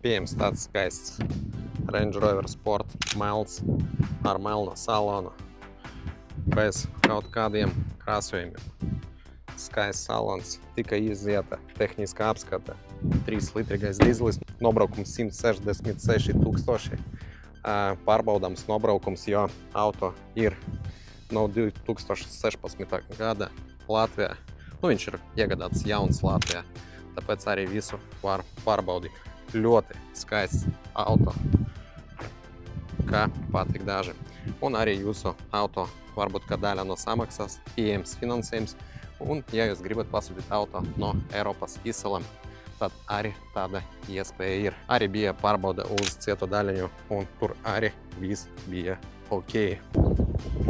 pieejams tāds skaists Range Rover Sport melns ar melna salonu, bez kaut kādiem krāsojumiem. Skaists salons, tika izieta tehniskā apskata, 3 litrīgais dīzelis, nobraukums 166 000. Pārbaudāms nobraukums, jo auto ir no 2016. gada Latvijā. Viņš ir iegādāts jauns Latvijā, tāpēc arī visu var pārbaudīt. Ļoti skaists auto, kā patīk daži. Un arī jūsu auto varbūt kā daļa no samaksas, pieejams finansējums. Un, ja jūs gribat pasūtīt auto no Eiropas izcelēm, tad arī tāda iespēja ir. Arī bija pārbauda uz cietu daļiņu, un tur arī viss bija ok.